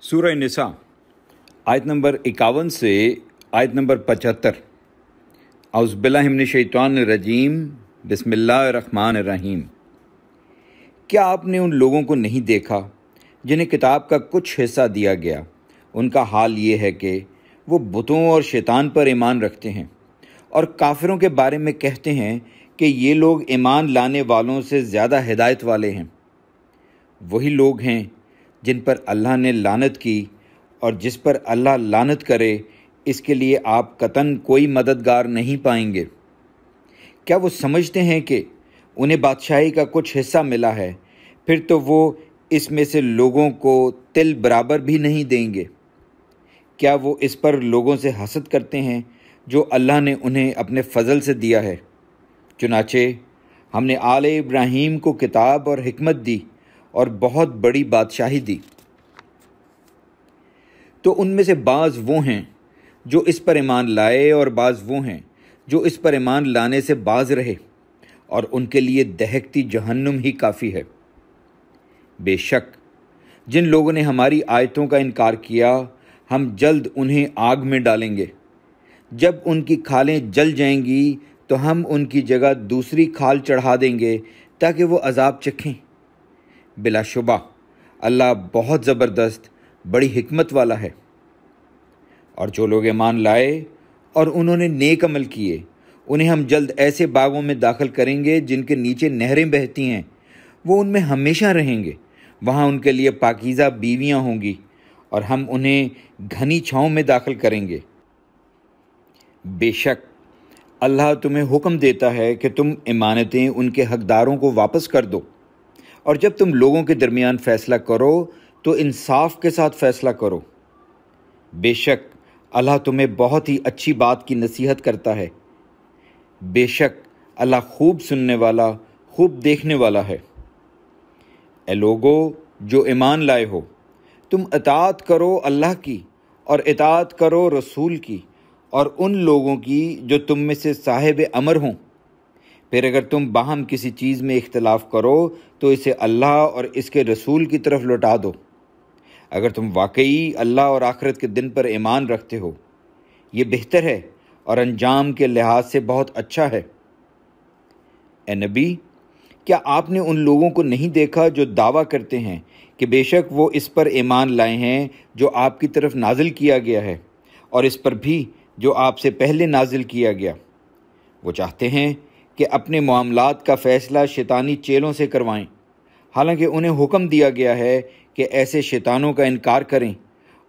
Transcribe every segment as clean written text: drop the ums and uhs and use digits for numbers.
सूरह निसा आयत नंबर 51 से आयत नंबर 75। औज़ुबिल्लाहि मिनश्शैतानिर्रजीम बिस्मिल्लाहिर्रहमानिर्रहीम। क्या आपने उन लोगों को नहीं देखा जिन्हें किताब का कुछ हिस्सा दिया गया? उनका हाल ये है कि वो बुतों और शैतान पर ईमान रखते हैं और काफिरों के बारे में कहते हैं कि ये लोग ईमान लाने वालों से ज़्यादा हिदायत वाले हैं। वही लोग हैं जिन पर अल्लाह ने लानत की, और जिस पर अल्लाह लानत करे इसके लिए आप कतन कोई मददगार नहीं पाएंगे। क्या वो समझते हैं कि उन्हें बादशाही का कुछ हिस्सा मिला है, फिर तो वो इसमें से लोगों को तिल बराबर भी नहीं देंगे? क्या वो इस पर लोगों से हसद करते हैं जो अल्लाह ने उन्हें अपने फ़ज़ल से दिया है? चुनाचे हमने आले इब्राहीम को किताब और हिकमत दी और बहुत बड़ी बादशाही दी। तो उनमें से बाज़ वो हैं जो इस पर ईमान लाए और बाज़ वो हैं जो इस पर ईमान लाने से बाज़ रहे, और उनके लिए दहकती जहन्नुम ही काफ़ी है। बेशक जिन लोगों ने हमारी आयतों का इनकार किया, हम जल्द उन्हें आग में डालेंगे। जब उनकी खालें जल जाएंगी तो हम उनकी जगह दूसरी खाल चढ़ा देंगे ताकि वो अजाब चखें। बिलाशुबा अल्लाह बहुत ज़बरदस्त बड़ी हिकमत वाला है। और जो लोग ईमान लाए और उन्होंने नेक अमल किए, उन्हें हम जल्द ऐसे बागों में दाखिल करेंगे जिनके नीचे नहरें बहती हैं। वो उनमें हमेशा रहेंगे। वहाँ उनके लिए पाकीज़ा बीवियाँ होंगी और हम उन्हें घनी छाँव में दाखिल करेंगे। बेशक अल्लाह तुम्हें हुक्म देता है कि तुम इमानतें उनके हकदारों को वापस कर दो, और जब तुम लोगों के दरमियान फ़ैसला करो तो इंसाफ के साथ फ़ैसला करो। बेशक अल्लाह तुम्हें बहुत ही अच्छी बात की नसीहत करता है। बेशक अल्लाह खूब सुनने वाला, खूब देखने वाला है। ए लोगो जो ईमान लाए हो, तुम इताअत करो अल्लाह की और इताअत करो रसूल की और उन लोगों की जो तुम में से साहिब अमर हों। फिर अगर तुम बाहम किसी चीज़ में इख्तलाफ करो तो इसे अल्लाह और इसके रसूल की तरफ लौटा दो। अगर तुम वाकई अल्लाह और आखिरत के दिन पर ईमान रखते हो, ये बेहतर है और अंजाम के लिहाज से बहुत अच्छा है। ए नबी, क्या आपने उन लोगों को नहीं देखा जो दावा करते हैं कि बेशक वो इस पर ईमान लाए हैं जो आपकी तरफ नाजिल किया गया है, और इस पर भी जो आपसे पहले नाजिल किया गया? वो चाहते हैं कि अपने मामलात का फ़ैसला शैतानी चेलों से करवाएं, हालांकि उन्हें हुक्म दिया गया है कि ऐसे शैतानों का इनकार करें,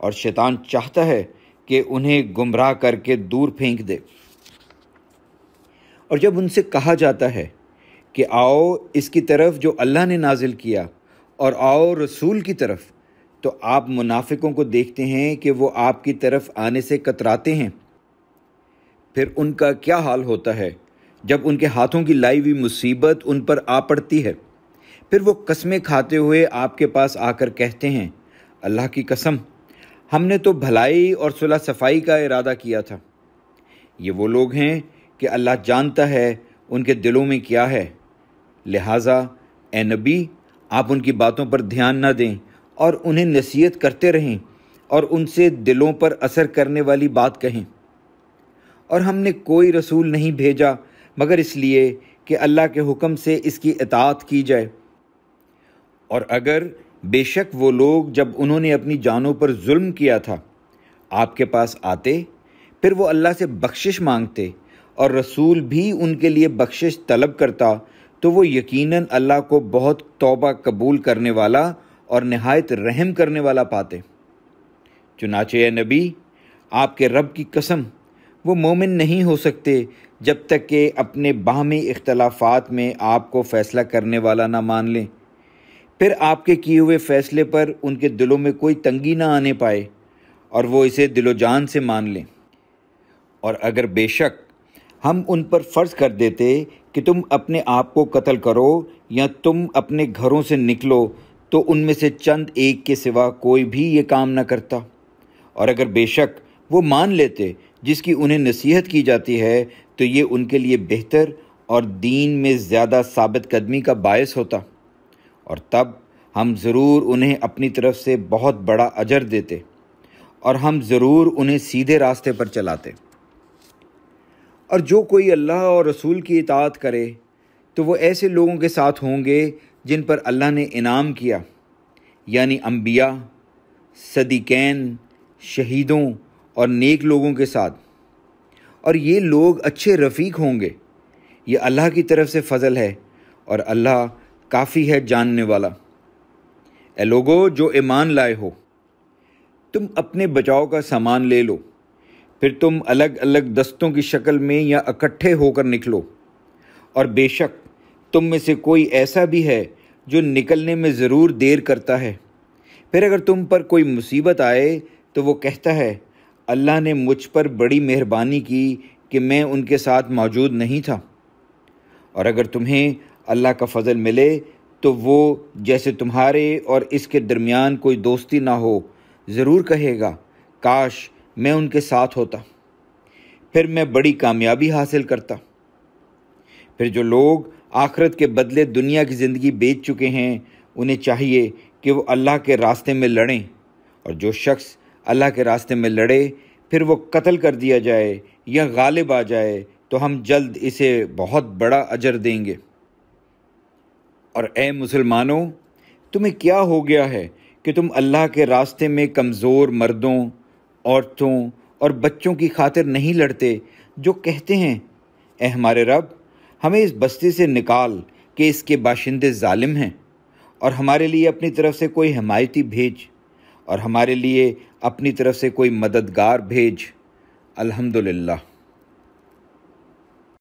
और शैतान चाहता है कि उन्हें गुमराह करके दूर फेंक दे। और जब उनसे कहा जाता है कि आओ इसकी तरफ जो अल्लाह ने नाजिल किया और आओ रसूल की तरफ, तो आप मुनाफिकों को देखते हैं कि वो आपकी तरफ आने से कतराते हैं। फिर उनका क्या हाल होता है जब उनके हाथों की लाई हुई मुसीबत उन पर आ पड़ती है। फिर वो कस्में खाते हुए आपके पास आकर कहते हैं, अल्लाह की कसम, हमने तो भलाई और सुलह सफ़ाई का इरादा किया था। ये वो लोग हैं कि अल्लाह जानता है उनके दिलों में क्या है। लिहाजा ए नबी, आप उनकी बातों पर ध्यान न दें और उन्हें नसीहत करते रहें और उनसे दिलों पर असर करने वाली बात कहें। और हमने कोई रसूल नहीं भेजा मगर इसलिए कि अल्लाह के हुक्म से इसकी इताअत की जाए। और अगर बेशक वो लोग जब उन्होंने अपनी जानों पर जुल्म किया था आपके पास आते, फिर वो अल्लाह से बख्शिश मांगते और रसूल भी उनके लिए बख्शिश तलब करता, तो वो यकीनन अल्लाह को बहुत तौबा कबूल करने वाला और नहायत रहम करने वाला पाते। चुनाचे ए नबी, आपके रब की कसम, वो मोमिन नहीं हो सकते जब तक कि अपने बाहमी इख्तलाफात में आपको फ़ैसला करने वाला ना मान लें। फिर आपके किए हुए फ़ैसले पर उनके दिलों में कोई तंगी ना आने पाए और वो इसे दिलो जान से मान लें। और अगर बेशक हम उन पर फ़र्ज़ कर देते कि तुम अपने आप को कत्ल करो या तुम अपने घरों से निकलो, तो उनमें से चंद एक के सिवा कोई भी ये काम न करता। और अगर बेशक वो मान लेते जिसकी उन्हें नसीहत की जाती है, तो ये उनके लिए बेहतर और दीन में ज़्यादा साबित कदमी का बायस होता। और तब ہم ضرور انہیں اپنی طرف سے بہت بڑا اجر دیتے اور ہم ضرور انہیں سیدھے راستے پر چلاتے۔ اور جو کوئی اللہ اور رسول کی اطاعت کرے تو وہ ایسے لوگوں کے ساتھ ہوں گے جن پر اللہ نے انعام کیا، یعنی انبیاء، صدیقین، شہیدوں اور نیک لوگوں کے ساتھ، اور یہ لوگ اچھے رفیق ہوں گے۔ یہ اللہ کی طرف سے فضل ہے اور اللہ کافی ہے جاننے والا۔ اے لوگو جو ایمان لائے ہو، تم اپنے بچاؤ کا سامان لے لو، پھر تم الگ الگ دستوں کی شکل میں یا اکٹھے ہو کر نکلو، اور بے شک تم میں سے کوئی ایسا بھی ہے جو نکلنے میں ضرور دیر کرتا ہے۔ پھر اگر تم پر کوئی مصیبت آئے تو وہ کہتا ہے اللہ نے مجھ پر بڑی مہربانی کی کہ میں ان کے ساتھ موجود نہیں تھا۔ اور اگر تمہیں اللہ کا فضل ملے تو وہ جیسے تمہارے اور اس کے درمیان کوئی دوستی نہ ہو ضرور کہے گا کاش میں ان کے ساتھ ہوتا، پھر میں بڑی کامیابی حاصل کرتا۔ پھر جو لوگ آخرت کے بدلے دنیا کی زندگی بیچ چکے ہیں انہیں چاہیے کہ وہ اللہ کے راستے میں لڑیں، اور جو شخص اللہ کے راستے میں لڑے پھر وہ قتل کر دیا جائے یا غالب آ جائے تو ہم جلد اسے بہت بڑا اجر دیں گے۔ اور اے مسلمانوں، تمہیں کیا ہو گیا ہے کہ تم اللہ کے راستے میں کمزور مردوں، عورتوں اور بچوں کی خاطر نہیں لڑتے، جو کہتے ہیں اے ہمارے رب ہمیں اس بستی سے نکال کہ اس کے باشندے ظالم ہیں، اور ہمارے لیے اپنی طرف سے کوئی حمایتی بھیج، اور ہمارے لیے اپنی طرف سے کوئی مددگار بھیج۔ الحمدللہ۔